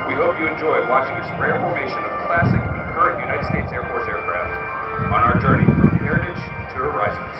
We hope you enjoy watching this rare formation of classic and current United States Air Force aircraft on our journey from heritage to horizons.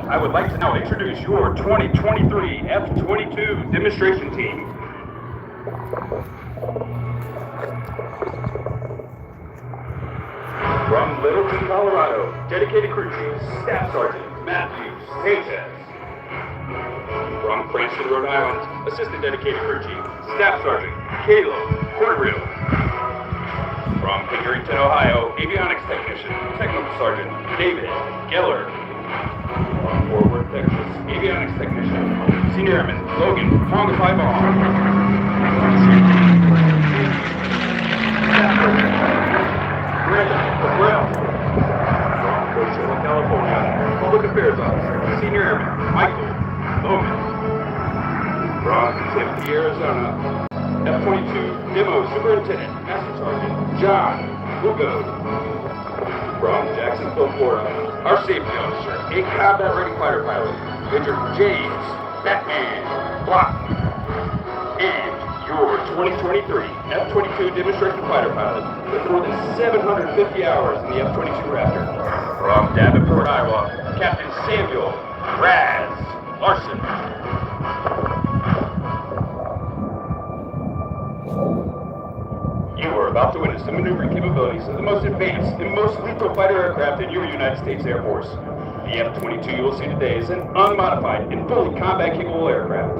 I would like to now introduce your 2023 F-22 demonstration team. From Littleton, Colorado, dedicated crew chief, Staff Sergeant Matthew Sanchez. From Cranston, Rhode Island, assistant dedicated crew chief, Staff Sergeant Caleb Porterreal. From Pickerington, Ohio, avionics technician, Technical Sergeant David Geller. From Fort Worth, Texas, avionics technician, Senior Airman Logan Tonga 5 on. From Coachella, California, Public Affairs Officer, Senior Airman Michael Logan. From Tempe, Arizona, F-22 Demo Superintendent, Master Sergeant John Lugo. From Jacksonville, Florida, our safety officer, a combat-ready fighter pilot, Major James Batman Block. And your 2023 F-22 demonstration fighter pilot with more than 750 hours in the F-22 Raptor. From Davenport, Iowa, Captain Samuel Raz Larson. You are about to witness the maneuvering capabilities of the most advanced and most lethal fighter aircraft in your United States Air Force. The F-22 you will see today is an unmodified and fully combat-capable aircraft.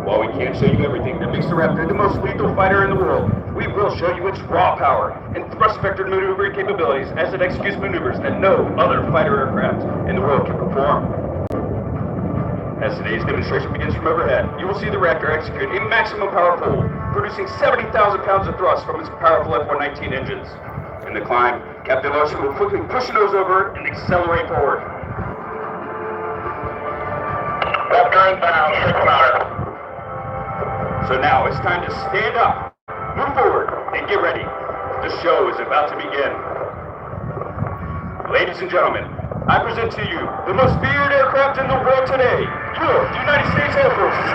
While we can't show you everything that makes the Raptor the most lethal fighter in the world, We will show you its raw power and thrust-vectored maneuvering capabilities as it executes maneuvers that no other fighter aircraft in the world can perform. As today's demonstration begins from overhead, you will see the Raptor execute a maximum power pull, producing 70,000 pounds of thrust from its powerful F-119 engines. In the climb, Captain Larson will quickly push the nose over and accelerate forward. Raptor inbound, 6 miles. So now it's time to stand up, move forward, and get ready. The show is about to begin. Ladies and gentlemen, I present to you the most feared aircraft in the world today, your United States Air Force's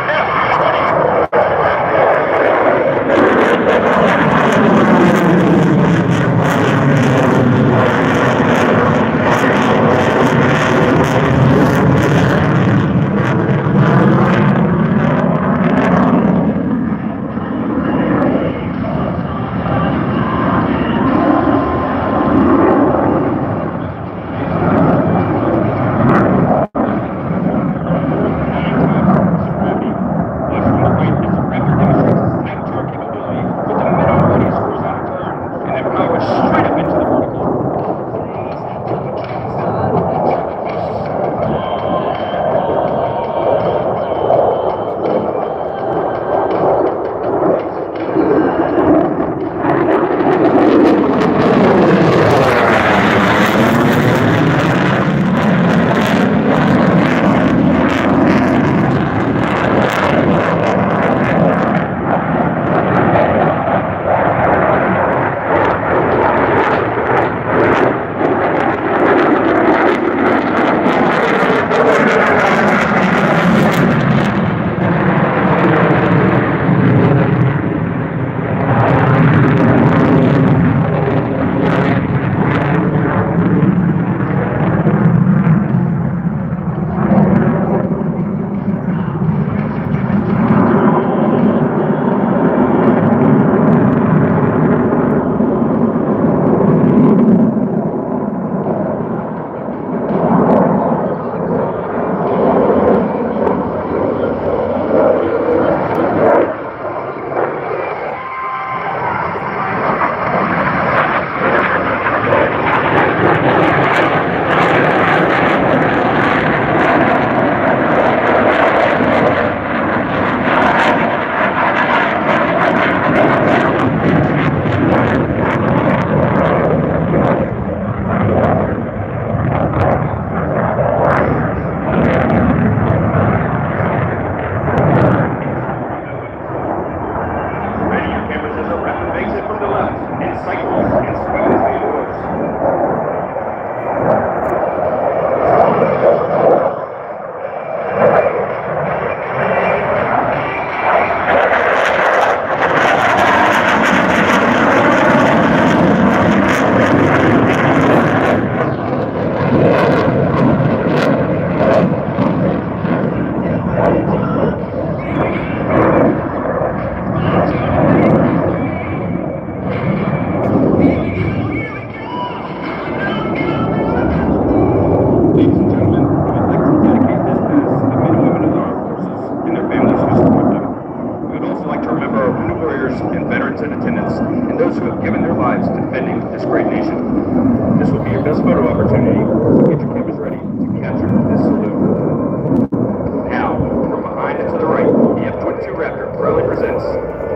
Raptor proudly presents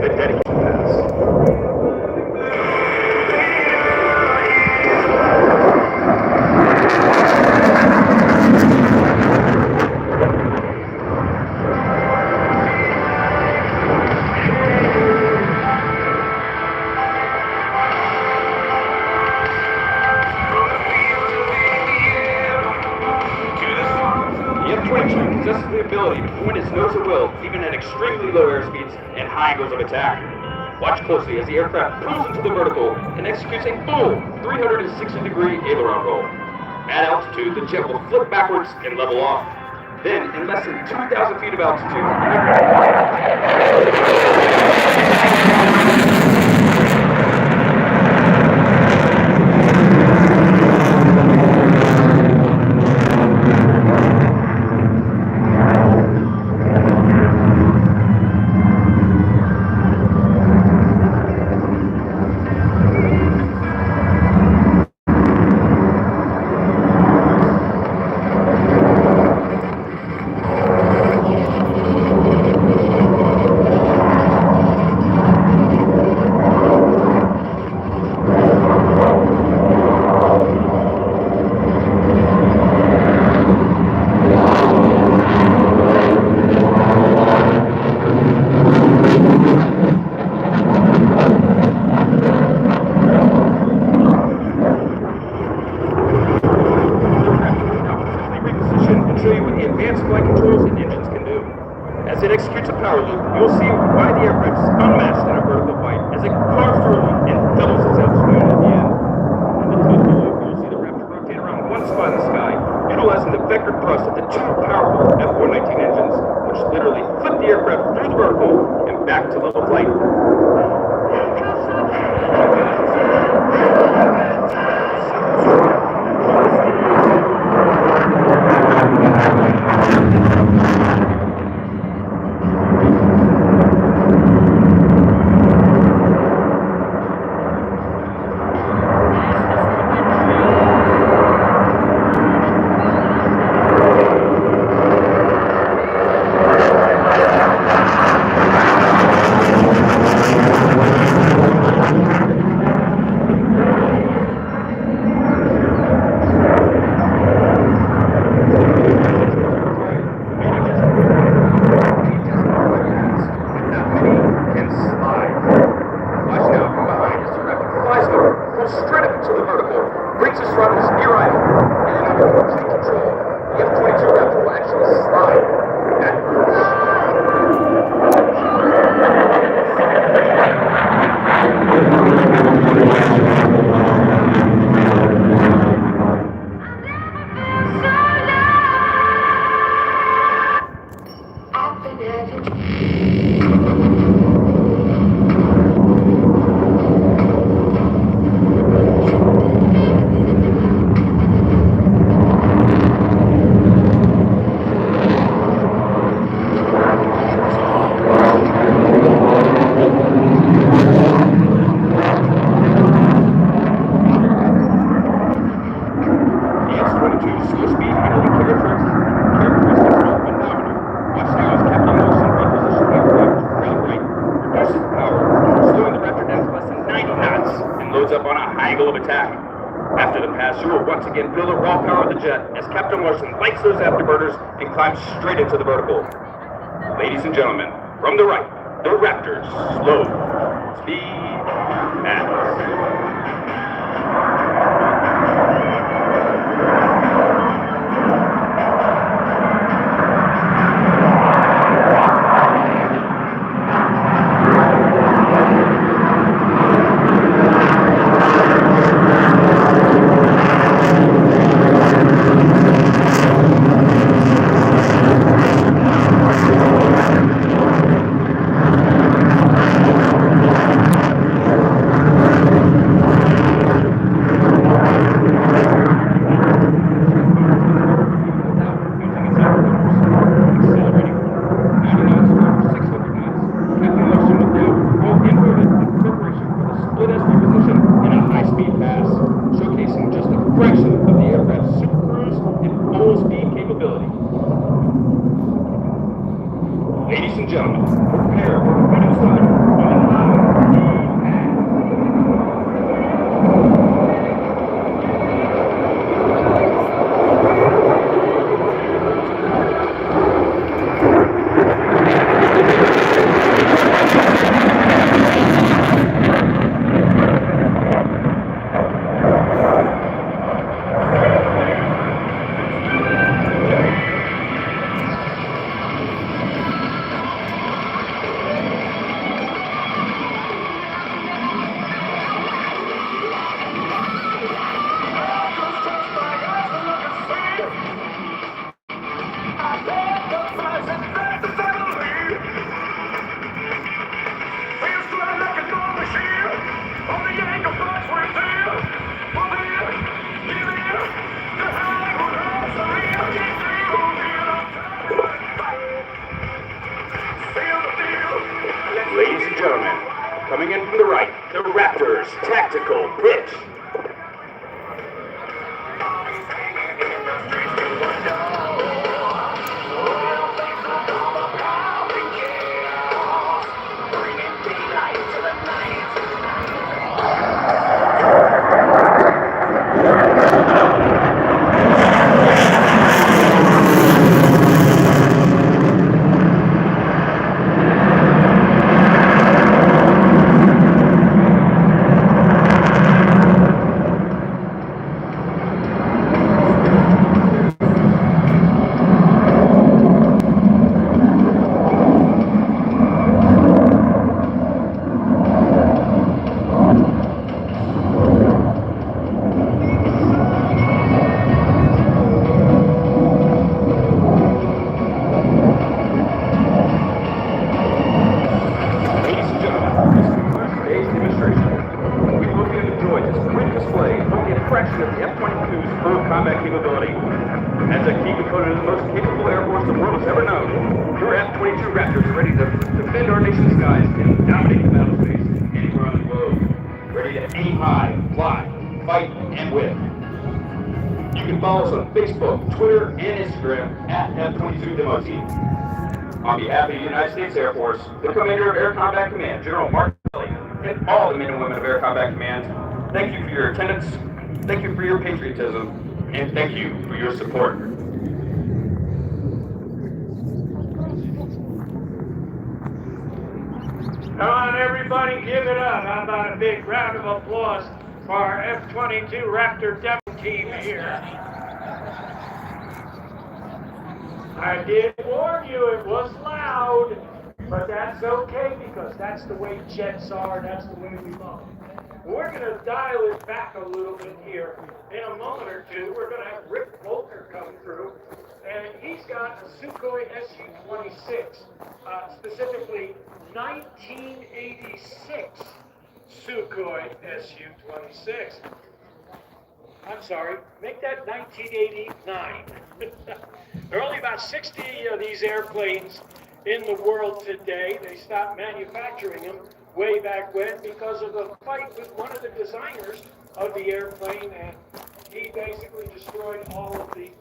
the dedication pass. The F-22 possesses the ability to point its nose at will, even at extremely low airspeeds and high angles of attack. Watch closely as the aircraft pulls into the vertical and executes a full 360-degree aileron roll. At altitude, the jet will flip backwards and level off. Then, in less than 2,000 feet of altitude, power loop, you'll see why the aircraft is unmasked in a vertical fight as it carves through a loop and doubles its altitude at the end. At the top of the loop, you'll see the Raptor rotate around one spot in the sky, utilizing the vectored thrust of the two powerful F-119 engines, which literally flip the aircraft through the vertical and back to level flight. Straight up into the vertical, brings his throttles near idle, and under complete control, the F-22 Raptor will actually slide at up on a high angle of attack. After the pass, you will once again feel the raw power of the jet as Captain Larson lights those afterburners and climbs straight into the vertical. Ladies and gentlemen, from the right, the Raptor's slow speed max. Ladies and gentlemen, prepare for winning time demonstration of the F-22's full combat capability. As a key component of the most capable Air Force the world has ever known, your F-22 Raptors are ready to defend our nation's skies and dominate the battlespace anywhere on the globe. Ready to aim high, fly, fight, and win. You can follow us on Facebook, Twitter, and Instagram at F-22 Demo Team. On behalf of the United States Air Force, the Commander of Air Combat Command, General Mark Kelly, and all the men and women of Air Combat Command, thank you for your attendance, thank you for your patriotism, and thank you for your support. Come on, everybody, give it up. How about a big round of applause for our F-22 Raptor demo team here. I did warn you, it was loud, but that's okay because that's the way jets are, that's the way we love them. We're going to dial it back a little bit here. In a moment or two, we're going to have Rick Volker come through, and he's got a Sukhoi Su-26, specifically 1986 Sukhoi Su-26. I'm sorry, make that 1989. There are only about 60 of these airplanes in the world today. They stopped manufacturing them way back when because of a fight with one of the designers of the airplane, and he basically destroyed all of the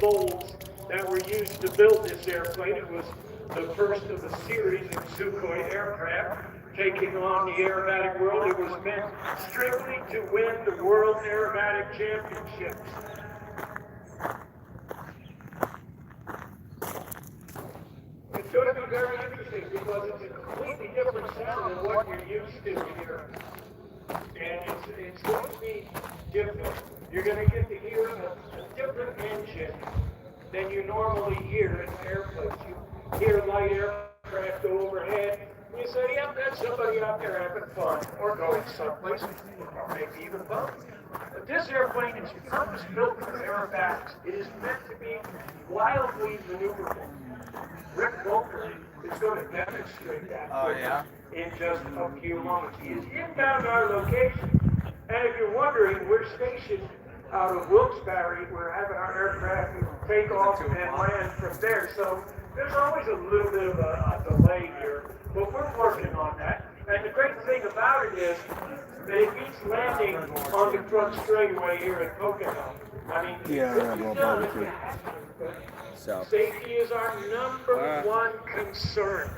molds that were used to build this airplane. It was the first of a series of Sukhoi aircraft taking on the aerobatic world. It was meant strictly to win the World Aerobatic Championships. It's going to be very interesting because it's a completely different sound than what you're used to here. And it's going to be different. You're going to get to hear a different engine than you normally hear in airplanes. You hear light aircraft go overhead, and you say, yep, that's somebody out there having fun, or going someplace, or maybe even both. But this airplane is purpose-built for aerobatics. It is meant to be wildly maneuverable. Rick Volker is going to demonstrate that in just a few moments. He is inbound our location, and if you're wondering, we're stationed out of Wilkes-Barre. We're having our aircraft take off and land from there, so there's always a little bit of a delay here, but we're working on that. And the great thing about it is that it beats landing on the front straightaway here at Pocono. I mean, safety is our number one concern.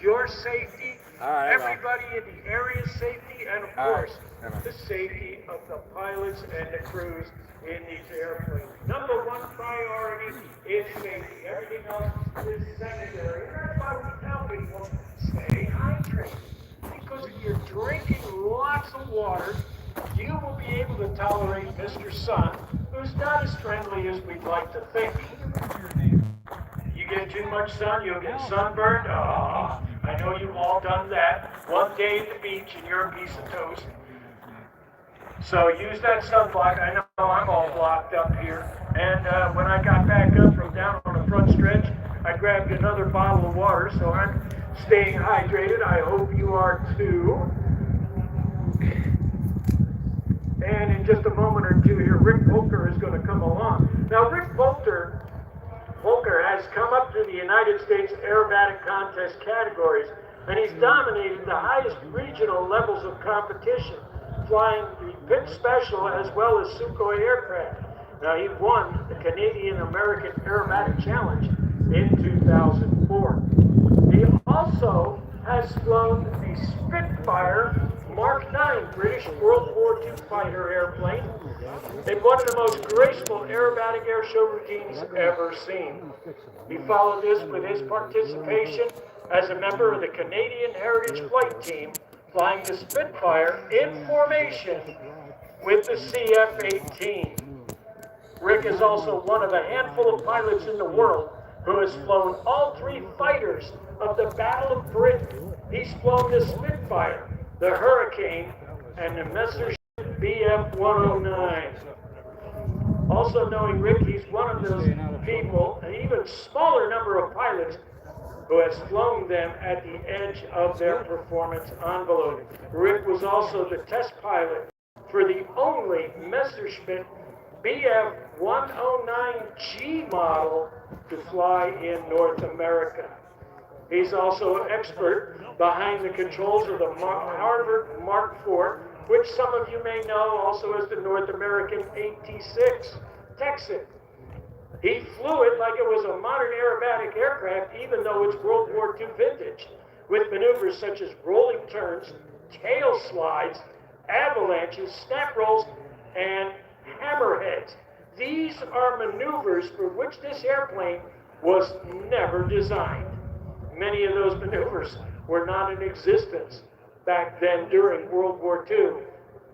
Your safety, everybody in the area's safety, and of course, the safety of the pilots and the crews in these airplanes. Number one priority is safety. Everything else is secondary. And that's why we tell people, stay hydrated. Because if you're drinking lots of water, you will be able to tolerate Mr. Sun, who's not as friendly as we'd like to think. You get too much sun, you'll get sunburned. I know you've all done that. One day at the beach and you're a piece of toast. So use that sunblock. I know I'm all blocked up here. And when I got back up from down on the front stretch, I grabbed another bottle of water, so I'm staying hydrated. I hope you are too. And in just a moment or two here, Rick Volker is going to come along. Now, Rick Volker has come up through the United States aerobatic contest categories, and he's dominated the highest regional levels of competition, flying the Pit Special as well as Sukhoi aircraft. Now, he won the Canadian-American Aerobatic Challenge in 2004. He also has flown the Spitfire Mark IX British World War II fighter airplane in one of the most graceful aerobatic airshow routines ever seen. He followed this with his participation as a member of the Canadian Heritage Flight Team, flying the Spitfire in formation with the CF-18. Rick is also one of a handful of pilots in the world who has flown all three fighters of the Battle of Britain. He's flown the Spitfire, the Hurricane, and the Messerschmitt Bf-109. Also knowing Rick, he's one of those people, an even smaller number of pilots, who has flown them at the edge of their performance envelope. Rick was also the test pilot for the only Messerschmitt BF-109G model to fly in North America. He's also an expert behind the controls of the Harvard Mark IV, which some of you may know also as the North American AT-6 Texan. He flew it like it was a modern aerobatic aircraft, even though it's World War II vintage, with maneuvers such as rolling turns, tail slides, avalanches, snap rolls, and hammerheads. These are maneuvers for which this airplane was never designed. Many of those maneuvers were not in existence back then during World War II,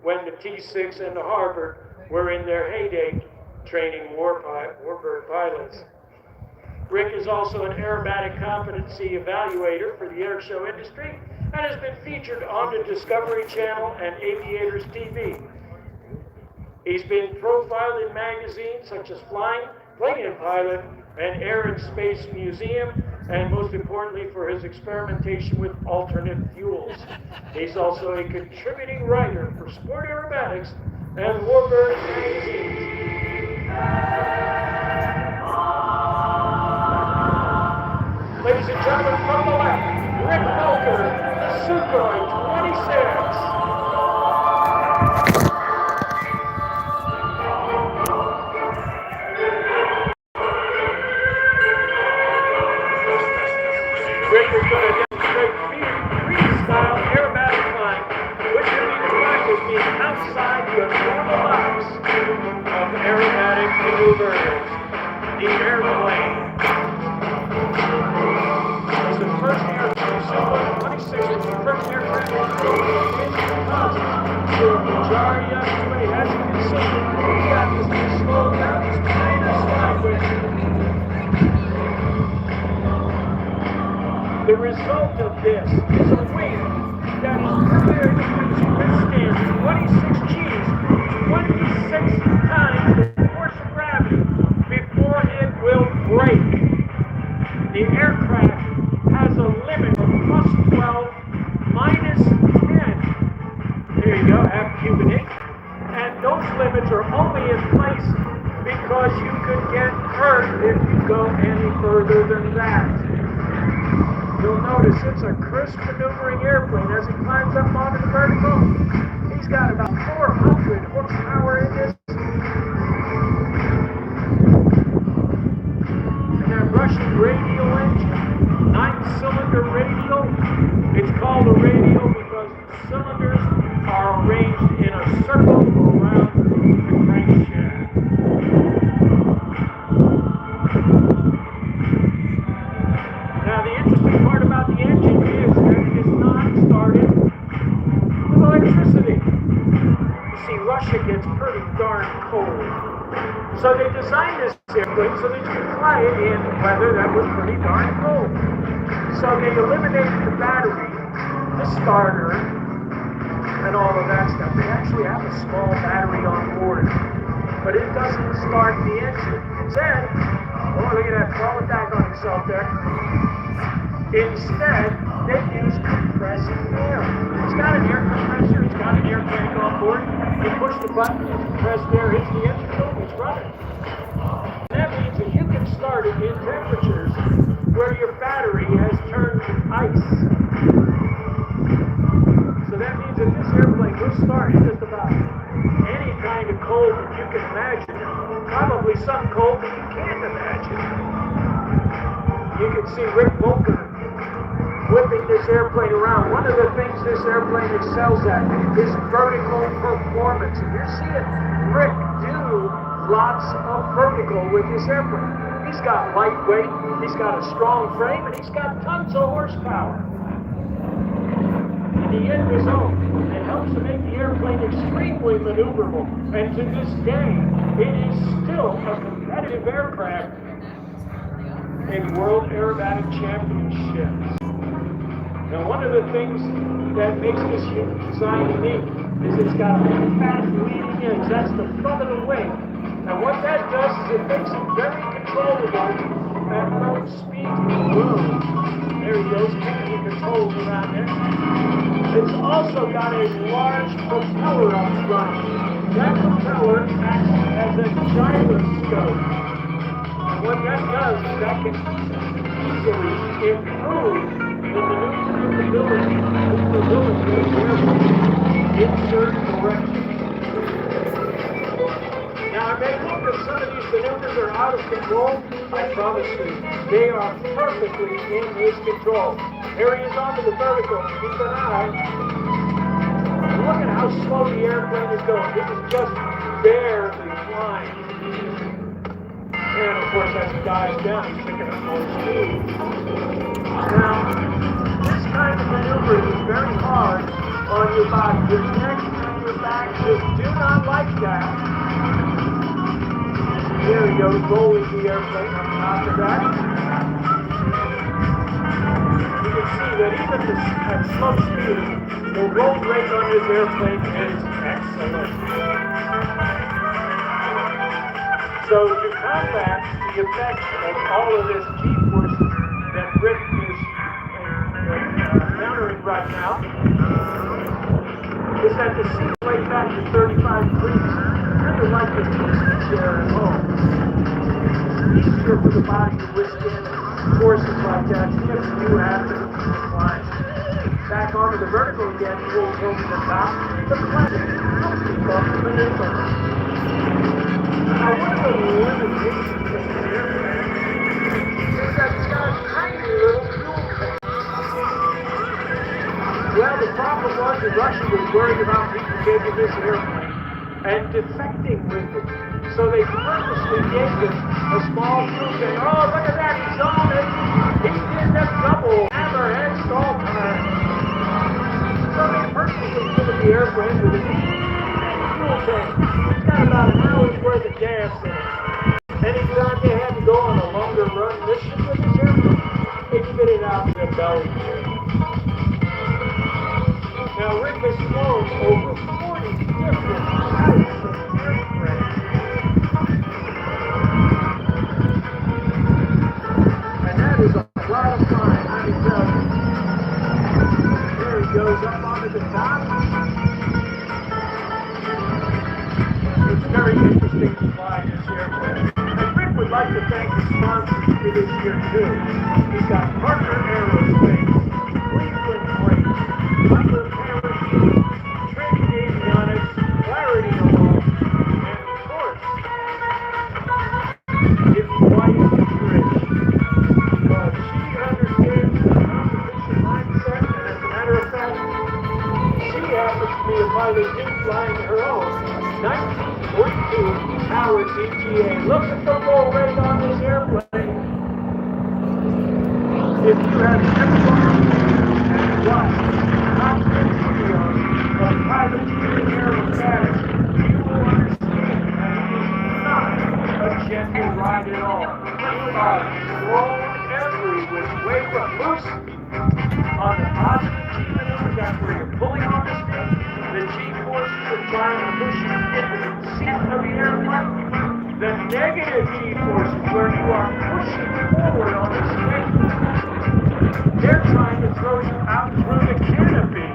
when the T-6 and the Harvard were in their heyday training warbird pilots. Rick is also an aerobatic competency evaluator for the airshow industry and has been featured on the Discovery Channel and Aviators TV. He's been profiled in magazines such as Flying, Plane and Pilot, and Air and Space Museum, and most importantly for his experimentation with alternate fuels. He's also a contributing writer for Sport Aerobatics and Warbird magazines. Ladies and gentlemen, from the left, Rick Pocono, Sukhoi 26. Rick is going to demonstrate freestyle aerobatic flying, which can be defined as being outside the normal box of aerobatic maneuvers. The airplane was the first airplane, Sukhoi 26 was the first aircraft in the 2000s. So the majority of the way, as you can see, we got this thing slowed down, this plane is sideways. The result of this is a wing that is prepared to withstand 26 Gs, 26 times the force of gravity before it will break. The aircraft has a limit of plus 12, minus 10. There you go, half cubic inch. And those limits are only in place because you could get hurt if you go any further than that. You'll notice it's a crisp maneuvering airplane as he climbs up onto the vertical. He's got about 400 horsepower in this. And that Russian radial engine, 9-cylinder radial. It's called a radial because the cylinders are arranged in a circle around the crankshaft. Now the interesting part about the engine is that it is not started with electricity. You see, Russia gets pretty darn cold. So they designed this airplane so that you could fly it in weather that was pretty darn cold. So they eliminated the battery, the starter, and all of that stuff. They actually have a small battery on board, but it doesn't start the engine. Instead, oh, look at that, falling back on himself there. Instead, they use compressed air. It's got an air compressor, it's got an air tank on board. You push the button, the compressed air hits the engine, boom, it's running. And that means that you can start it in temperatures where your battery has turned to ice. So that means that this airplane will start just about any kind of cold that you can imagine. Probably some cold that you can't imagine. You can see Rick Pocono whipping this airplane around. One of the things this airplane excels at is vertical performance. And you're seeing Rick do lots of vertical with this airplane. He's got lightweight, he's got a strong frame, and he's got tons of horsepower. And the end result, it helps to make the airplane extremely maneuverable. And to this day, it is still a competitive aircraft in World Aerobatic Championships. Now, one of the things that makes this design unique is it's got a fast leading edge. That's the front of the wing. And what that does is it makes it very controllable at low speed. Boom. There he goes, kicking the controls around there. It's also got a large propeller up front. That propeller acts as a gyroscope. And what that does is that can easily improve the maneuverability of the airplane in certain directions. Now, I may look at some of these maneuvers are out of control. I promise you, they are perfectly in his control. Here he is onto the vertical. Keep an eye. Look at how slow the airplane is going. This is just barely flying. And of course, as he dives down, he's picking up more speed. Now, this kind of maneuver is very hard on your body. Your neck and your back just do not like that. There he goes, rolling the airplane on top of that. You can see that even at slow speed, the roll rate on this airplane is excellent. So to combat the effect of all of this G-force that Rick is encountering right now, is that the seat weight back to 35 degrees, kind of like the easy chair at home. It's easier for the body to withstand forces like that if you have to climb. Back onto the vertical again, pulls over the top, the plane will keep up the maneuver. Now, one of the limitations of this airplane is that it's got a tiny little fuel tank. Well, the problem was that Russia was worried about people taking this airplane and defecting with it. So they purposely gave it a small fuel tank. Oh, look at that, he's on it. He did that double hammerhead stall time. So they purposely gave the airplane with a fuel tank. It's got about an hour's worth of gas in it. Anytime they had to go on a longer run mission with this airplane, they fit it out to the belly. Now, Rick has flown over 40 different types of aircraft. And that is a lot of fun, I can tell you. There he goes up onto the top. It's very interesting to fly this airplane. And Rick would like to thank the sponsors for this year, too. He's got Parker Aerospace, Cleveland Freight, Michael Parachute, Trinity Avionics, Clarity Alarm, and of course, his wife, Trish. She understands the competition mindset, and as a matter of fact, she happens to be a pilot too, flying her own 1942 Howard DGA. Look at the roll rate on this airplane. If you have ever gone and watched cockpit videos of pilots doing aerobatics, you will understand that it is not a gentle ride at all. You are thrown every which way but loose on the positive G maneuver. That's where you're pulling on the stick. The G-forces are trying to push you into the seat of the airplane. The negative G-forces, where you are pushing forward on the stick, they're trying to throw you out through the canopy.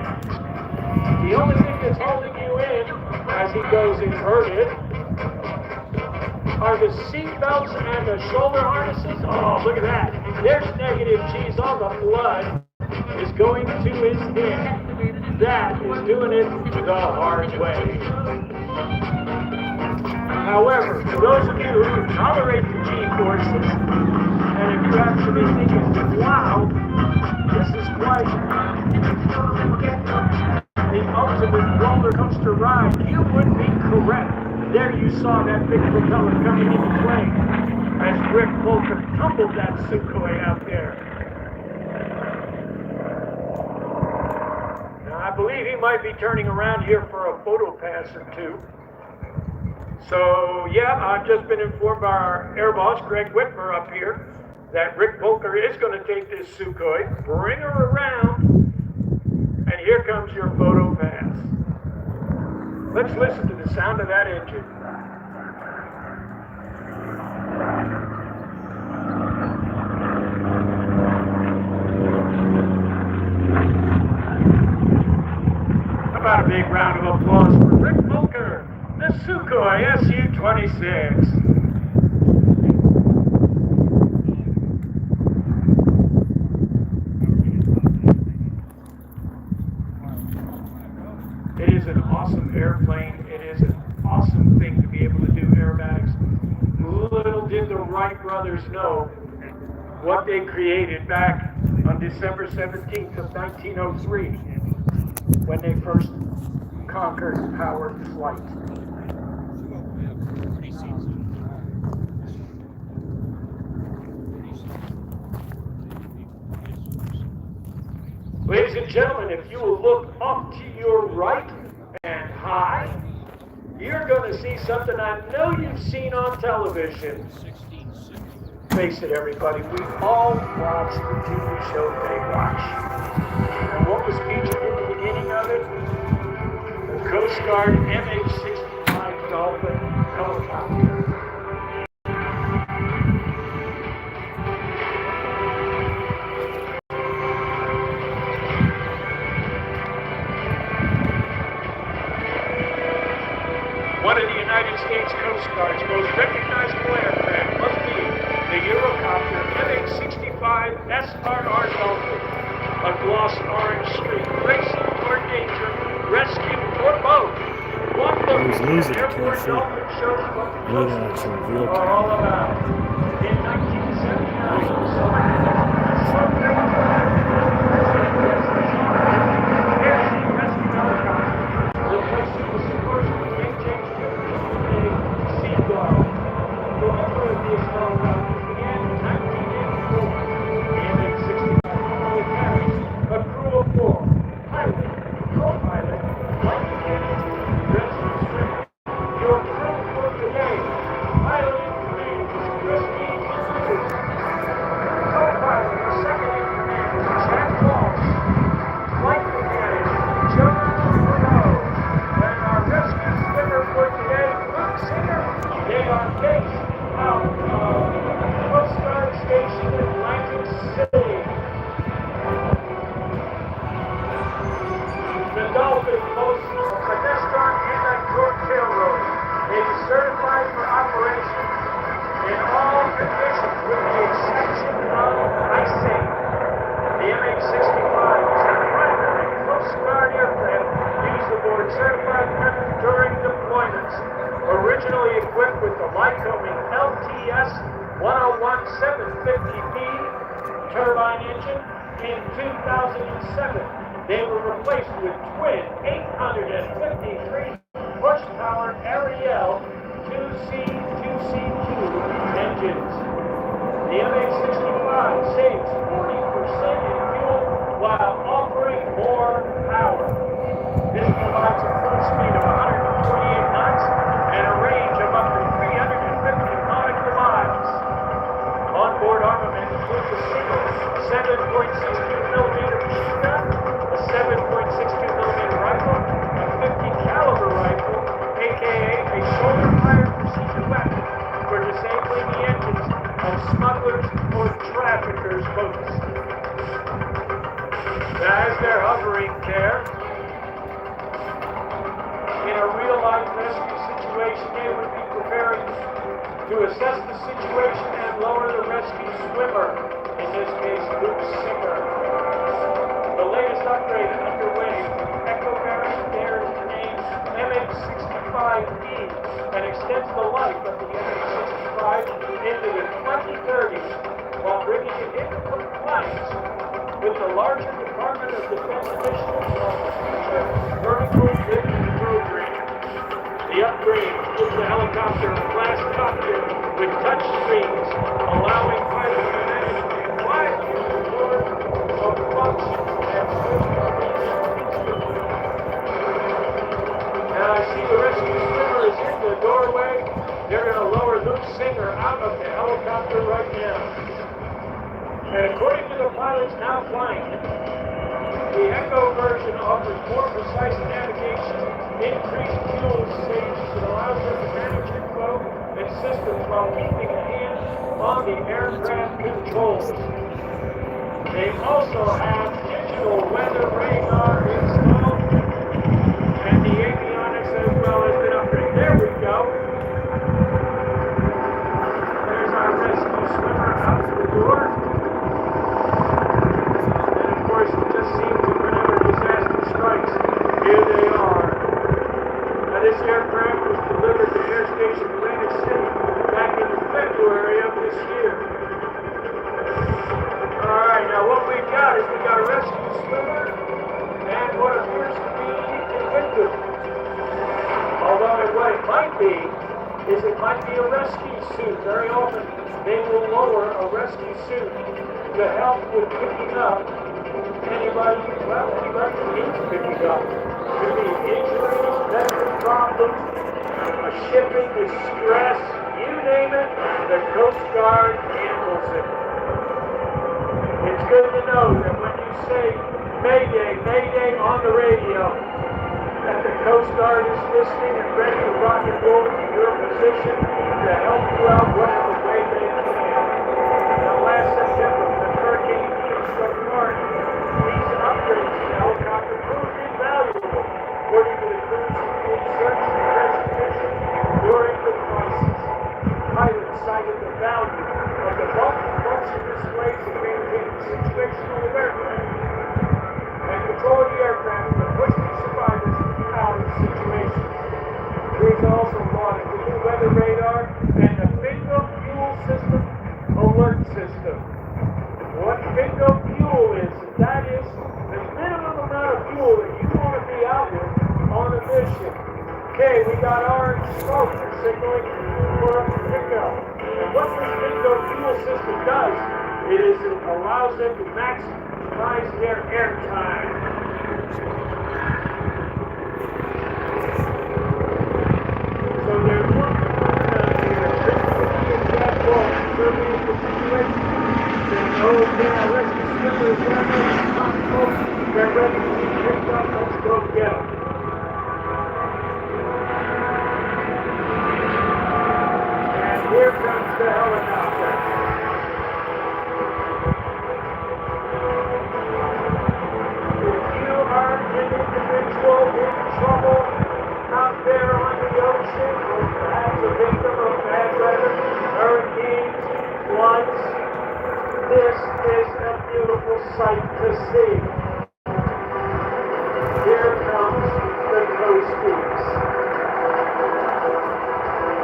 The only thing that's holding you in as he goes inverted are the seat belts and the shoulder harnesses. Oh, look at that. There's negative G's. All the blood is going to his head. That is doing it the hard way. However, for those of you who can tolerate the G-forces, and if you're actually thinking, wow, this is quite the ultimate roller coaster ride, you would be correct. There you saw that big propeller coming into play as Grest Pocono tumbled that Sukhoi out there. Now, I believe he might be turning around here for a photo pass or two. So, yeah, I've just been informed by our air boss, Greg Whitmer, up here, that Rick Pocono is going to take this Sukhoi, bring her around, and here comes your photo pass. Let's listen to the sound of that engine. A big round of applause for Rick Volker, the Sukhoi Su-26. It is an awesome airplane. It is an awesome thing to be able to do aerobatics. Little did the Wright brothers know what they created back on December 17th of 1903 when they first conquered powered flight. Ladies and gentlemen, if you will look off to your right and high, you're going to see something I know you've seen on television. Face it, everybody, we all watch the TV show Baywatch. And what was featured in the beginning of it? The Coastguard MH-65 Dolphin helicopter. One of the United States Coast Guard's most recognizable aircraft must be the Eurocopter MH-65 SRR Dolphin, a gloss orange streak, racing or danger, rescue or both. One look at airport dolphin shows what the Coast Guard are all about. In 1979, selected as air rescue helicopter, replacing the submersible game-changer Seagull. The number of these helicopters began in 1984. The MH-65 only carries a crew of 4, pilot, co-pilot, flight attendant, rescue swimmer. Your crew for today, pilot in command is Christine Hughes. Co-pilot or second in command is Jack Walsh. Flight mechanic, John Monroe. And our rescue swimmer for today, Luke Singer. They are based out of Coastguard Station in Atlantic City. The Dolphin boasts a pedestrian anti-torque tail rotor. It is certified for operation in all conditions with the exception of icing. The MH-65 is a primary Coastguard aircraft used aboard certified crews during deployments. Originally equipped with the Lycoming LTS 101 750B turbine engine, in 2007 they were replaced with twin 853 horsepower Ariel 2C2C2 engines. The MH-65 saves 40% in fuel while offering more power. This provides a cruise speed of 128 knots and a range of up to 350 nautical miles. Onboard armament includes a single 7.62mm machine gun, a 7.62mm rifle, a 50 caliber rifle, aka a shoulder-fired precision weapon for disabling the engines of smugglers or traffickers' boats. Now, as they're hovering there, in a real-life rescue situation, they would be preparing to assess the situation and lower the rescue swimmer, in this case, Luke Singer. The latest upgrade underway from Echo variant bears the name MH-65D and extends the life of the MH-65 into the 2030s while bringing it into compliance with the larger Department of Defense initiative called the Future Vertical Lift Program. The upgrade gives the helicopter a glass cockpit with touch screens, allowing pilots to manage the quiet control of function and Now I see the rescue swimmer is in the doorway. They're going to lower Luke Singer out of the helicopter right now. And according to the pilots now flying it, the Echo version offers more precise navigation, increased fuel savings, and allows them to manage their flow and systems while keeping a hand on the aircraft controls. They also have digital weather radar installed be is it might be a rescue suit. Very often they will lower a rescue suit to help with picking up anybody who needs picking up. Could be injuries, medical problems, a shipping distress, you name it, the Coast Guard handles it. It's good to know that when you say Mayday, Mayday on the radio, that the Coast Guard is listening and ready to rock and roll to your position to help you out whatever way they can. Now, last September, the Hurricane Ian struck Florida. These upgrades to the helicopter proved invaluable, according to the crews in search and rescue mission during the crisis. Pilots cited the value of the multi-function displays that maintain situational awareness and control the aircraft to push the survivors out of situations. Crews also lauded the new weather radar and the bingo fuel system alert system. What bingo fuel is, that is the minimum amount of fuel that you want to be out with on a mission. Okay, we got orange smoke signaling for a pickup. And what this bingo fuel system does is it allows them to maximize their airtime. So they're looking for surveying the situation. They know their rescue skipper is down there, it's not close, they're ready to be picked up, let's go get them. And here comes the helicopter. If you are an individual in trouble out there on the ocean, or perhaps a victim of bad weather, hurricanes, floods, this is a beautiful sight to see. Here comes the Coasties.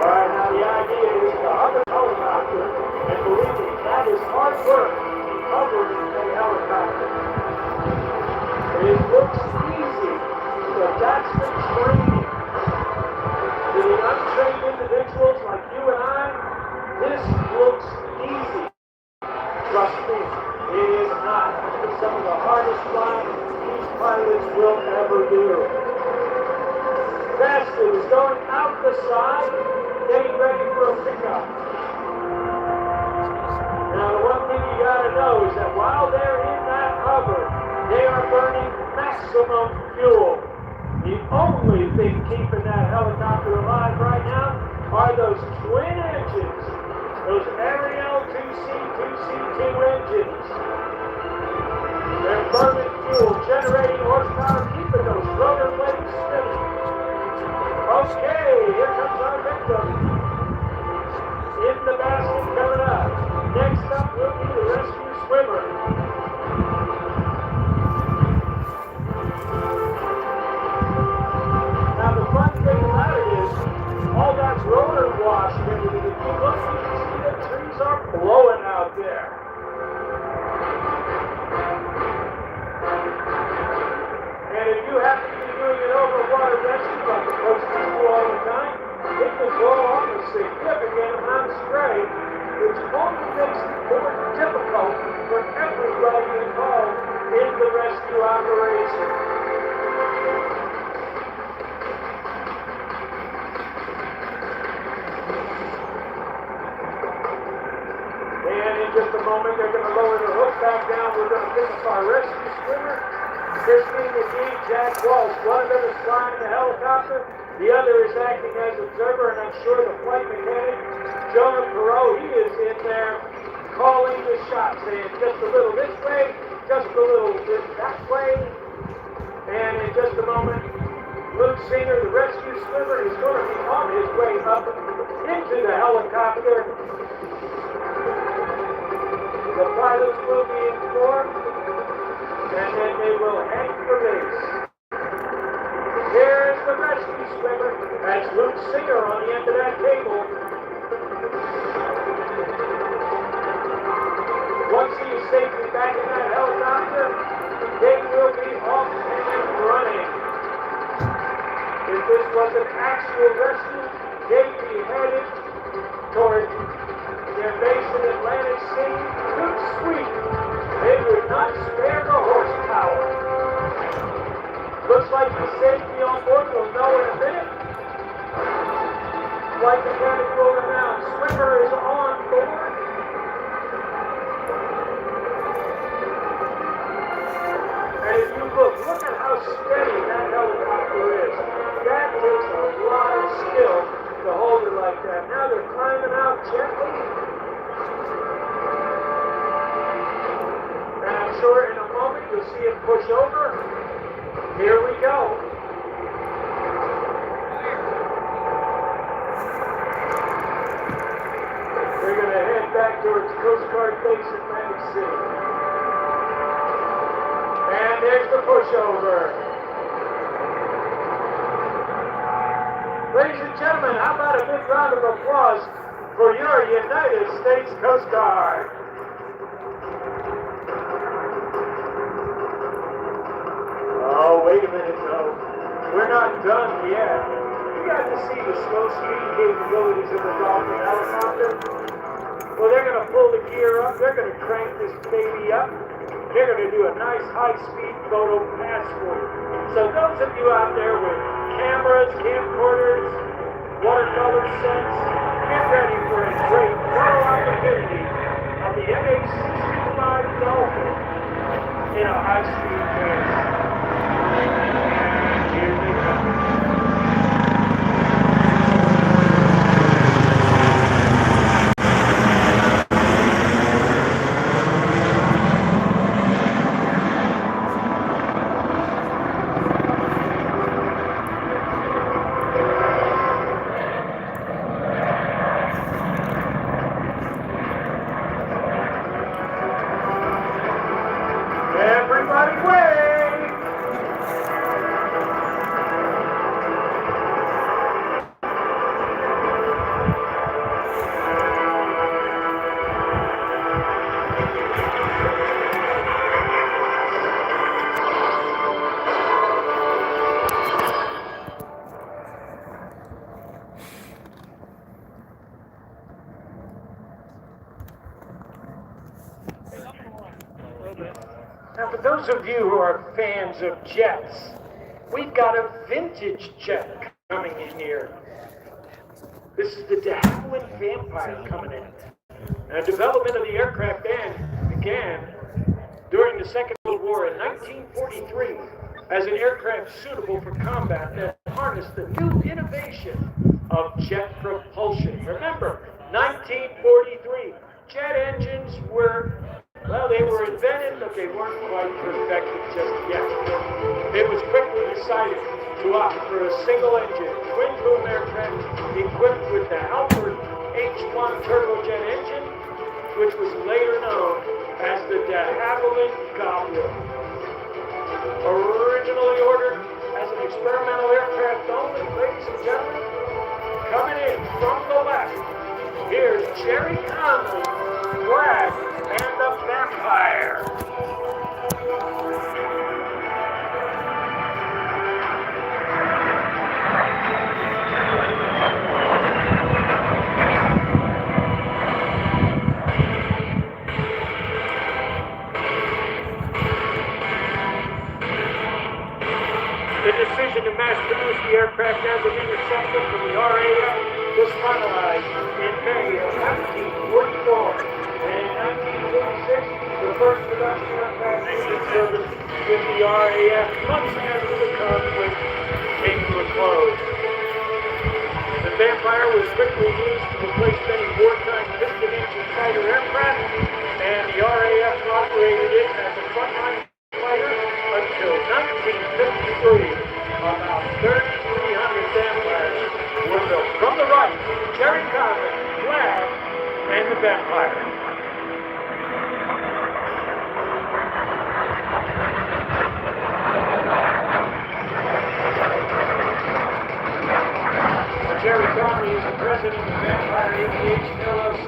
Alright, now the idea is to hover a helicopter, and believe me, that is hard work, hovering a helicopter. It looks easy, but that's the training. To the untrained individuals like you and I, this looks easy. Trust me, it is not. It's some of the hardest flying these pilots will ever do. Basket is going out the side, getting ready for a pickup. Now, the one thing you gotta know is that while they're in that hover, they are burning maximum fuel. The only thing keeping that helicopter alive right now are those twin engines, those Ariel 2C2C2 engines. They're burning fuel, generating horsepower, keeping those rotor blades spinning. Okay, here comes our victim. In the basket coming up. Next up will be the rescue swimmer. Now the fun thing about it is, all that rotor wash and everything, if you look, you can see the trees are blowing out there. And if you happen to be doing an overwater rescue like the Coasties do all the time, it can blow off a significant amount of spray, which only makes it more difficult for everybody involved in the rescue operation. And in just a moment, they're going to lower the hook back down. We're going to pick up our rescue swimmer, Christine McGee, Jack Walsh. One of them is flying the helicopter. The other is acting as observer, and I'm sure the flight mechanic, Jonah Perot, he is in there calling the shots, saying just a little this way, just a little bit that way. And in just a moment, Luke Singer, the rescue swimmer, is going to be on his way up into the helicopter. The pilots will be informed, and then they will hang the race. Here's the rescue swimmer. That's Luke Singer on the end of that cable. Once he is safely back in that helicopter, they will be off and running. If this was an actual rescue, they Health and safety on board. We'll know in a minute. Flight mechanic will announce. Swimmer is on board. And if you look at how steady that helicopter is. That takes a lot of skill to hold it like that. Now they're climbing out gently. And I'm sure in a moment you'll see it push over. Here we go. We're going to head back towards Coastguard Base Atlantic City. And there's the pushover. Ladies and gentlemen, how about a big round of applause for your United States Coast Guard? Oh, wait a minute, though. We're not done yet. You got to see the slow speed capabilities of the Dolphin helicopter. Well, they're going to pull the gear up. They're going to crank this baby up. They're going to do a nice high-speed photo pass for you. So those of you out there with cameras, camcorders, watercolor sets, get ready for a great photo opportunity of the MH-65 Dolphin in a high-speed race. Here they come. Everybody wave! Now, for those of you who are fans of jets, we've got a vintage jet coming in here. This is the de Havilland Vampire coming in. Now, development of the aircraft began during the Second World War in 1943 as an aircraft suitable for combat that harnessed the new innovation of jet propulsion. Remember, 1943, jet engines were, well, they were invented, but they weren't quite perfected just yet. It was quickly decided to opt for a single-engine, twin-boom aircraft equipped with the Halford H-1 turbojet engine, which was later known as the de Havilland Goblin. Originally ordered as an experimental aircraft only, ladies and gentlemen, coming in from the left, here's Jerry Conley, Flag, and the Vampire. The decision to mass produce the aircraft as an interceptor from the RAF was finalized in May of 1944. And in 1946, the first production aircraft entered service with the RAF months after the conflict came to a close. The Vampire was quickly used to replace many wartime piston-engine fighter aircraft, and the RAF operated it as a frontline fighter until 1953. About 3,300 Vampires were built. From the right, Jerry Conley, Flag, and the Vampire. Jerry Conley is the president of Vampire Aviation LLC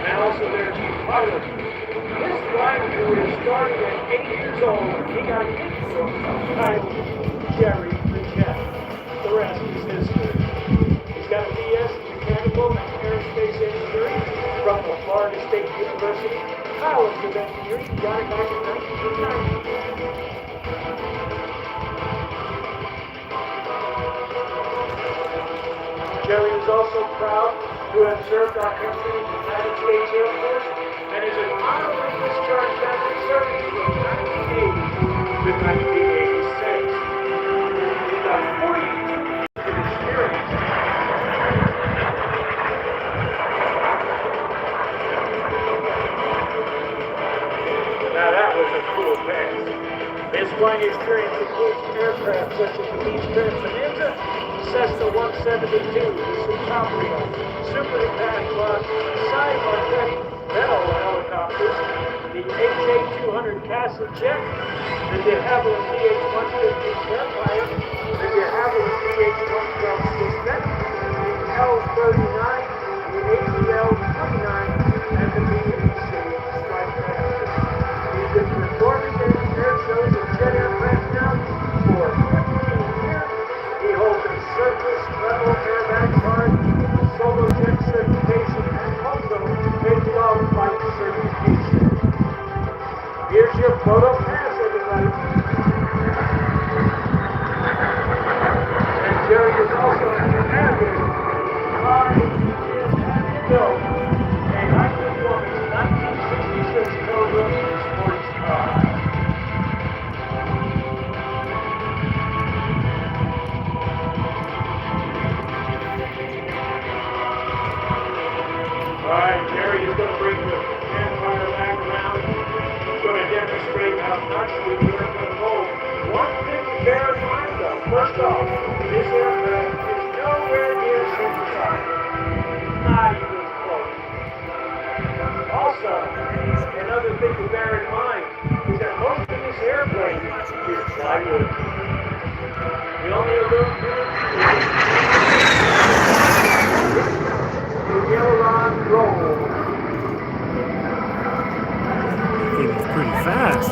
and also their chief pilot. His flying career started at 8 years old when he got his book titled Jerry the Jet. The rest is history. He's got a BS in Mechanical and Aerospace Engineering from the Florida State University College of Engineering. He got it back in 1990. Jerry is also proud to have served our country in the United States Air Force and is an honorably discharged veteran service from 1980 to 1986. He's got 40 years of experience. Now that was a cool pass. His flying experience includes aircraft such as the Beechcraft Bonanza, Cessna 172, the Supaprio, Super Impact Plus, Cy Marchetti Bell helicopters, the HA-200 Castle Jet, the de Havilland DH-150 Vampire, the de Havilland DH-112 Swisspet, the L-39, the ACL-29, and the BBC Strike Raptor. He's been performing in air shows and jet aircraft now for 15 years. He holds a surface level aerobatic card, solo jet certification, and also a dog flight certification. Here's your photo pass, everybody. And Jerry is also an avid 5 years and built a high-performance 1966 Cobra sports car. Alright, Jerry is going to bring the campfire back around. He's going to demonstrate how much we are going to hold. One thing to bear in mind though, first off, this aircraft is nowhere near synthesized. Not even close. Also, another thing to bear in mind is that most of this airplane is plywood. The only aluminum the aileron roll. I think it's pretty fast.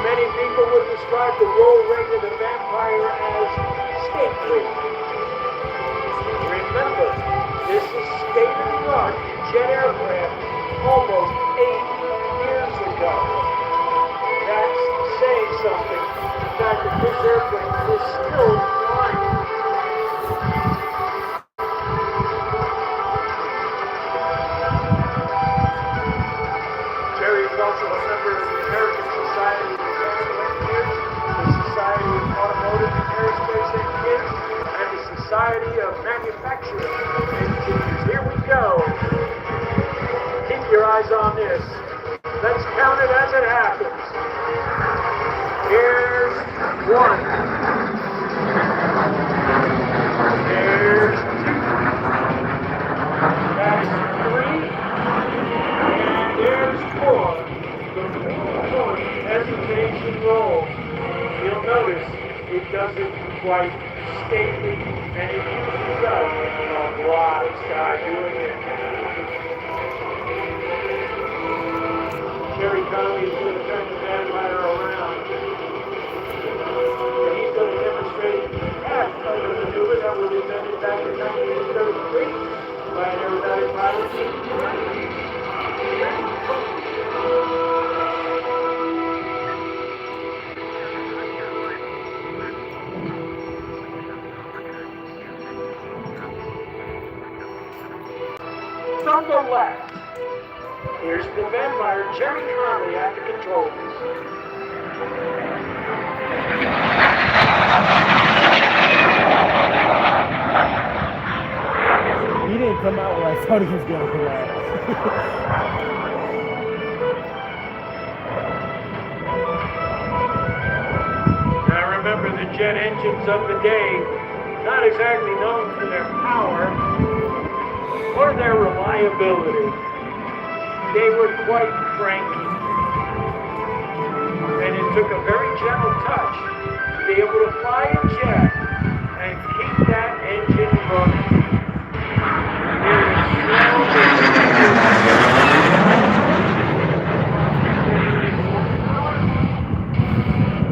Many people would describe the roll rate of the Vampire as stately. Remember, this is state-of-the-art jet aircraft almost 8 years ago. That's saying something. The fact that this airplane is still flying. Jerry is also a member of the American Society of Mechanical Engineers, the Society of Automotive and Aerospace Engineers, and the Society of Manufacturing Engineers. Here we go. Keep your eyes on this. Let's count it as it happens. Here's 1. Here's 2. That's 3. And there's 4. The 4-point hesitation roll. You'll notice it doesn't quite stately, and it usually does a lot of sky doing it. Jerry Conley is going to turn the Vampire around. And he's going to demonstrate half of the maneuver that was invented back in 1933 by an aerobatic pilot. From the left, here's the Vampire, Jerry Conley at the controls. He didn't come out where I thought he was going to come out. Now remember, the jet engines of the day, not exactly known for their power or their reliability. They were quite cranky. And it took a very gentle touch to be able to fly a jet and keep that engine running.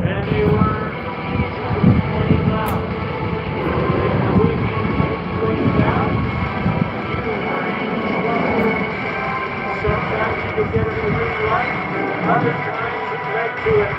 And they were pointing out. Sometimes you can get it to read right, other times it led to an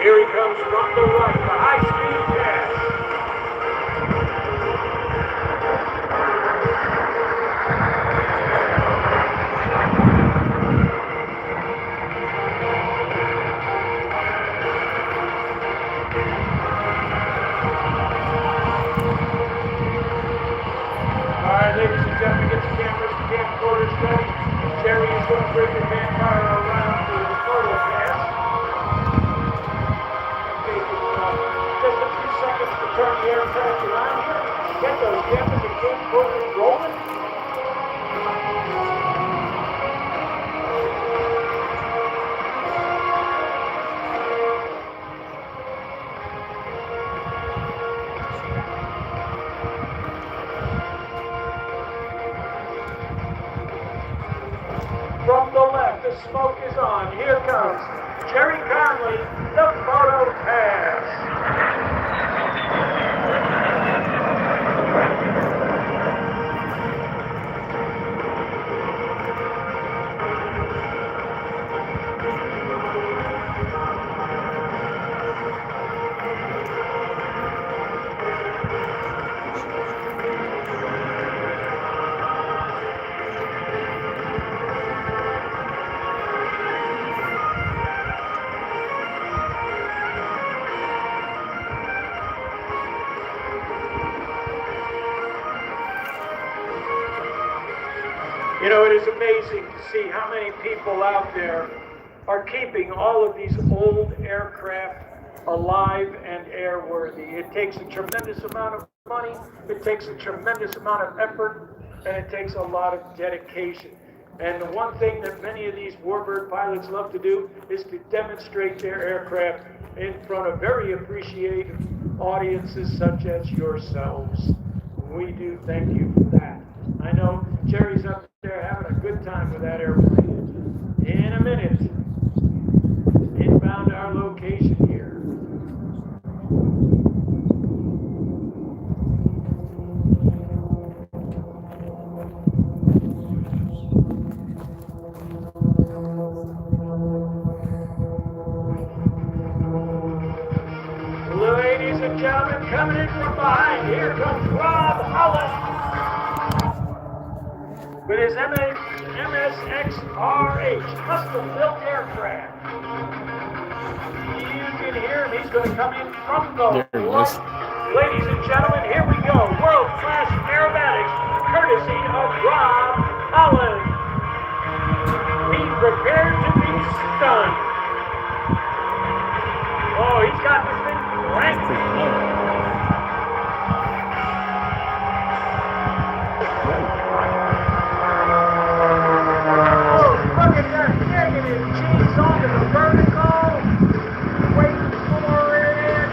Here he comes from the right, the high-speed pass. All right, ladies and gentlemen, get the cameras, the camcorders ready. Jerry is going to bring the vampire around to the photo pass. Just a few seconds to turn the aircraft around here. Get those cameras and camcorders rolling. From the left, the smoke is on. Here comes Jerry Conley, the photo pass. You know, it is amazing to see how many people out there are keeping all of these old aircraft alive and airworthy. It takes a tremendous amount of money, it takes a tremendous amount of effort, and it takes a lot of dedication. And the one thing that many of these warbird pilots love to do is to demonstrate their aircraft in front of very appreciative audiences such as yourselves. We do thank you for that. I know Jerry's up there having a good time with that airplane. In a minute, inbound our location here. Ladies and gentlemen, coming in from behind, here comes Rob Holland with his MSX-RH custom-built aircraft. You can hear him. He's going to come in from the left. Ladies and gentlemen, here we go. World-class aerobatics, courtesy of Rob Holland. Be prepared to be stunned. Oh, he's got this thing ranked. Look at that negative cheese onto the vertical. Waiting for it.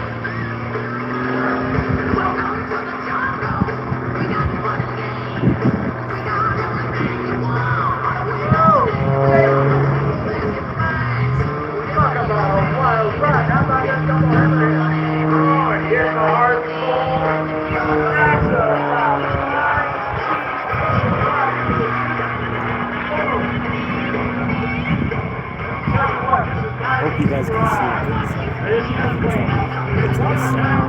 Welcome to the jungle. We got one game. We got everything you want. Talk about a wild ride. How about that double hammer? Oh, and here's the hard pull. That's about 9 I hope you guys can see it. It's awesome.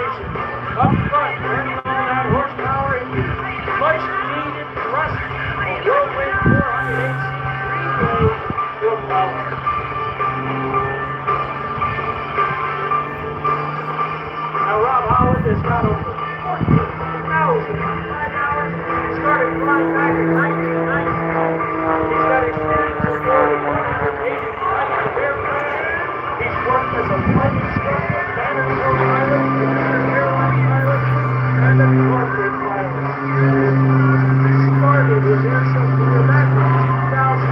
aviation. Up front, burning all that horsepower and much needed thrust. A whirlwind 408 three-way propeller. Now Rob Holland has got over 14,000 flight hours. He started flying back in 1990. He's got experience in more than 180 flights of aircraft. He's worked as a flight instructor, banner show pilot, commuter airline pilot, and a corporate pilot. He started his airshow career back in 2000.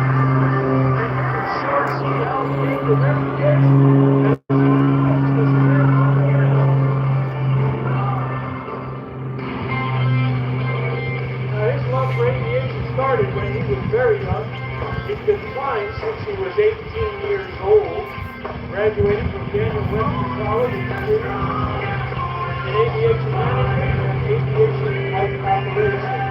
And you can sure see how he gained the reputation. His love for aviation started when he was very young. He's been flying since he was 18 years old. Graduated from Daniel Webster College in aviation management and aviation operations.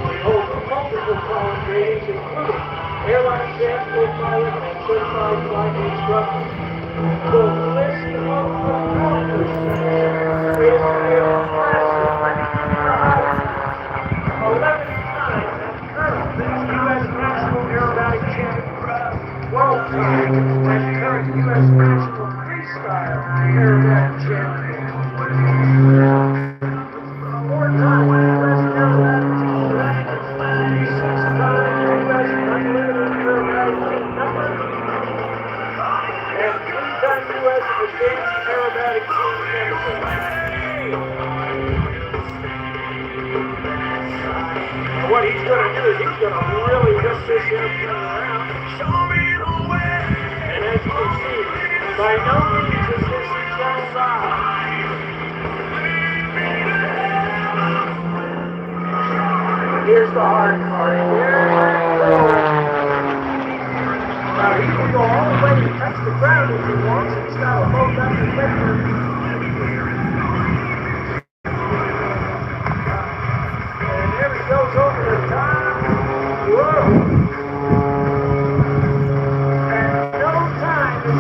He holds multiple college ratings, including airline transport pilot and certified flight instructor. The list of accomplishments is impressive. 11 times current U.S. National Aerobatic Champion, 12 times and current U.S. National Freestyle Aerobatic Champion, 4 times U.S. Aerobatic Team Director, 6 times U.S. Unlimited Aerobatic Team Member, and 3 times U.S. Advanced Aerobatic Team Member. What he's going to do is he's going to really whip this airplane around. And as you can see, by no means is this his own ride. Here's the hard part. Now he can go all the way and touch the ground if he wants. He's got to load up the paper. Goes over the top. Whoa! And no time is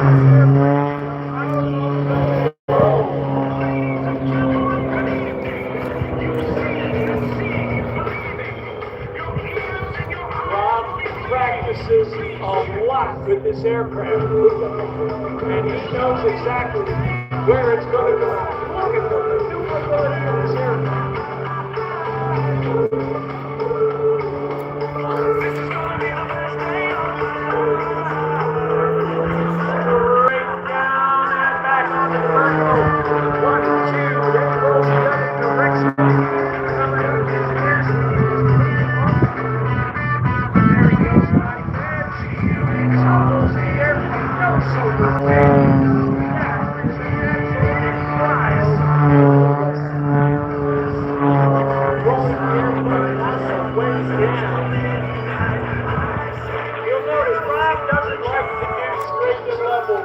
Rob practices a lot with this aircraft. And he knows exactly where it's going to go. Look at the maneuverability of this aircraft.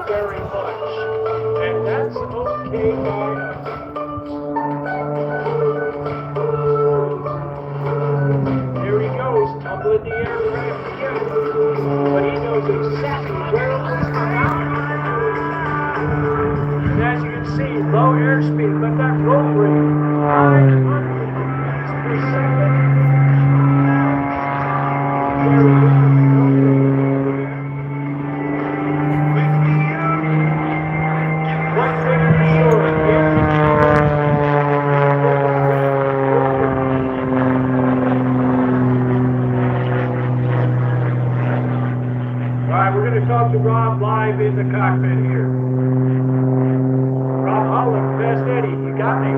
Very much, and that's okay by us. There he goes, tumbling the aircraft again, but he knows exactly where it is going. And as you can see, low airspeed, but that roll rate, 500 meters per second. Very good. Talk to Rob live in the cockpit here. Rob Holland, Best Eddie, you got me?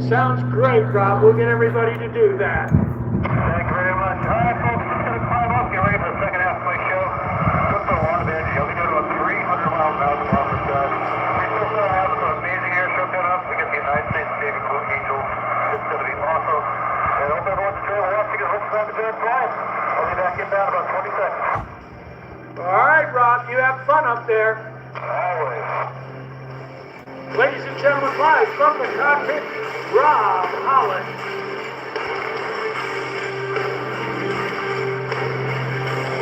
Sounds great, Rob. We'll get everybody to do that. Thank you very much. All right, folks, just going to climb up, get ready for the second half of my show. Just for a lot of energy. I'll be doing about 300 miles an hour tomorrow for start. We're still going to have an amazing air show coming up. We get the United States Navy Blue Angels. It's going to be awesome. And I hope everyone's enjoying watching it. Hope you have a good flight. I'll be back in down about 20 seconds. All right, Rob, you have fun up there. Always. Ladies and gentlemen, live from the cockpit, Rob Holland.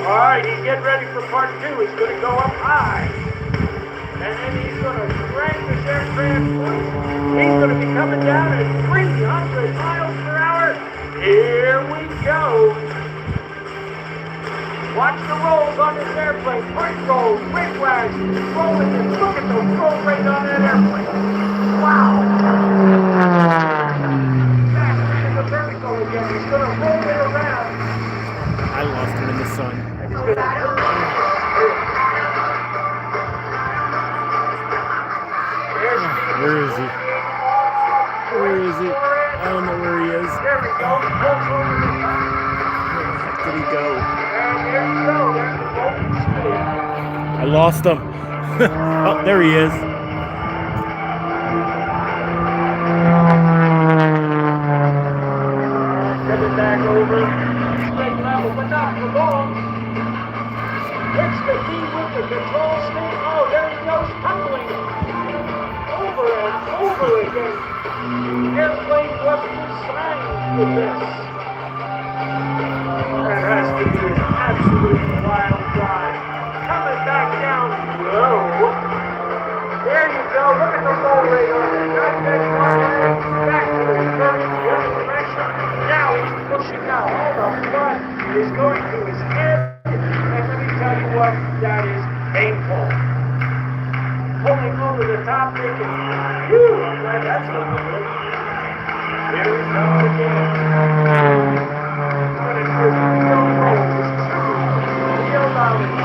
All right, he's getting ready for part two. He's going to go up high. And then he's going to crank this aircraft. He's going to be coming down at 300 miles per hour. Here we go. Watch the rolls on this airplane. Brake rolls, brake wags, rolling and look at the roll rate on that airplane. Wow. Back into the vertical again. He's going to roll it around. I lost him in the sun. Where is he? Where is he? I don't know where he is. There we go. Where the heck did he go? And there you go. There's the rolling spin. I lost him. Oh, there he is. Send it back over. Straight level, but not for long. Hits the key with the control stick. Oh, there he goes, tumbling over and over again. The airplane wasn't designed for this. That has to be an absolute wild ride. Coming back down low. There you go. Look at the roll rate on it. Back to the reverse, the other direction. Now he's pushing out. All the blood is going to his head. And let me tell you what, that is painful. Pulling over the top, thinking, phew, I'm glad that's over with. Here we go again. But it's the real roll. This is real knowledge.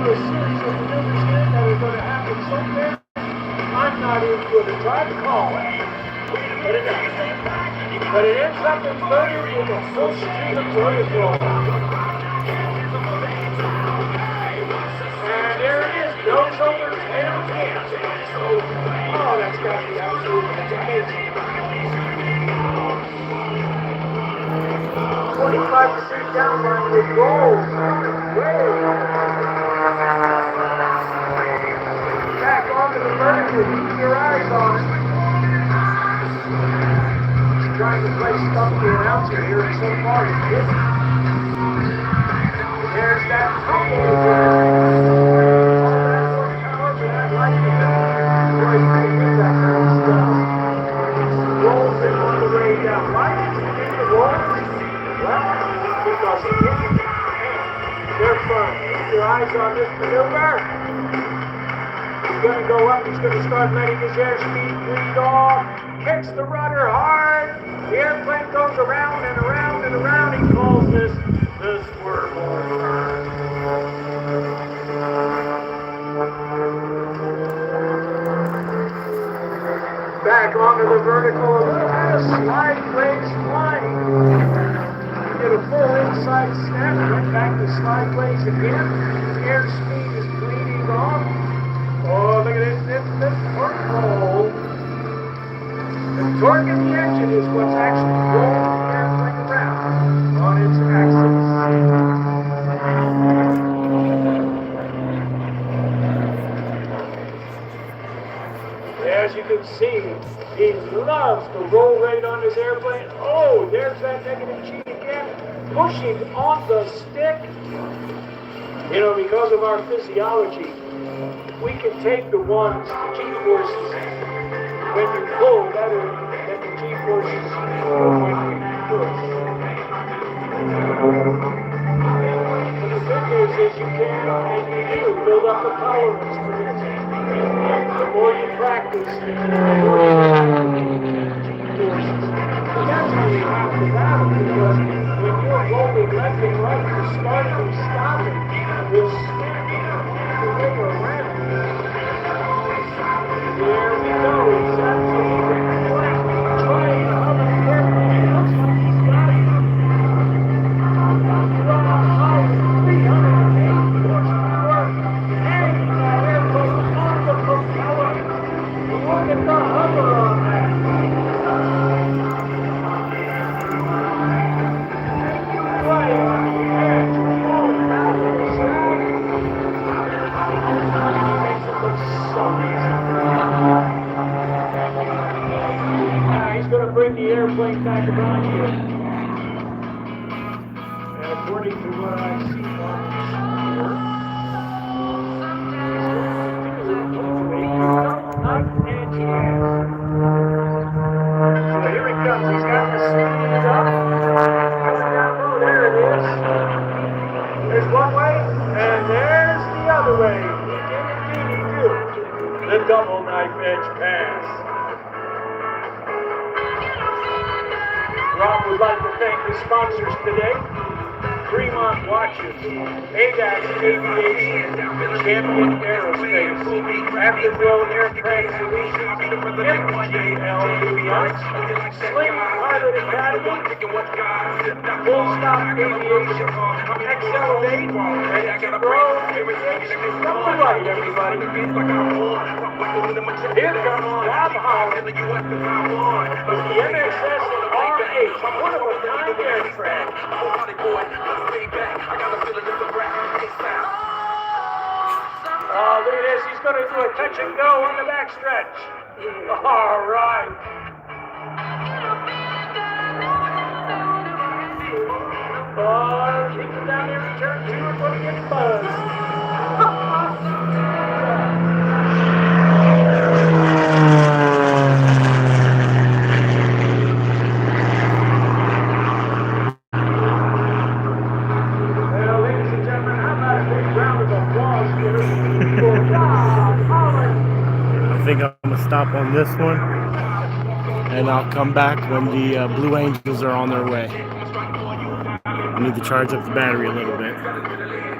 A series of maneuvers here that are going to happen somewhere. I'm not in for the try to call it. But it ends up in third with a full street of vertical. And there it is, nose over tail down. Oh, that's got to be absolutely amazing. 25% downline with rolls. Back onto the vertical, keep your eyes on it. He's trying to play stumpy announcer here, and so far he's hit. There's that tumble again. All that horsepower for that light to go. Boy, you can do that kind of stuff. Rolls in on the way down. Why did you get the rolls? Well, because he hit it. They're fun. Keep your eyes on this maneuver. He's going to go up. He's going to start letting his airspeed bleed off. Kicks the rudder hard. The airplane goes around and around and around. He calls this the swerve turn. Back onto the vertical. A little bit of slide blades flying. Did a full inside snap. Went back to slide blades again. Airspeed is bleeding off. Oh, look at this torque roll. The torque of the engine is what's actually rolling the airplane around on its axis. As you can see, he loves the roll rate on his airplane. Oh, there's that negative G again, pushing on the stick. You know, because of our physiology, we can take the ones, the G-forces, when you pull better than the G-forces when you push. But the good news is you can, and you do, build up the tolerance for this. The more you practice, the more you practice G-forces. But that's how you have to battle, because when you're rolling left and right, you're starting and stopping, you'll snap the rig around. There we go, it's absolutely at the hover on that. Right on the edge. Oh, that is that. Makes it look so easy. He's going to bring the airplane back around here. And according to what I see on here, so here he comes. He's got the speed up. Coming down low. There it is. There's one way, and there's the other way. He did indeed do the double knife edge pass. Rob would like to thank the sponsors today. Fremont Watches, ADAS Aviation, Champion Aerospace, Afterglow Aircraft Solutions, MGL Avionics, Sling Pilot Academy, Full Stop Aviation, Accelerate, and Grow Aviation. Come on right, everybody. Here comes Bob Holland with the MSS R8, one of a kind aircraft. Oh, look at this. He's going to do a touch and go on the backstretch. All right. Oh, keep it down here in turn 2. We're going to get buzzed. I think I'm going to stop on this one, and I'll come back when the Blue Angels are on their way. I need to charge up the battery a little bit.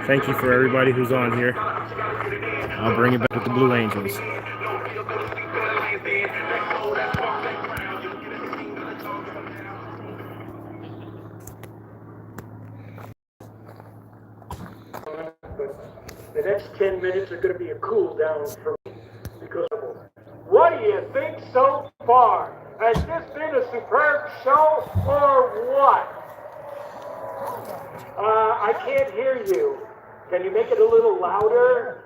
Thank you for everybody who's on here. I'll bring it back with the Blue Angels. The next 10 minutes are going to be a cool down for me. Because what do you think so far? Has this been a superb show or what? I can't hear you. Can you make it a little louder?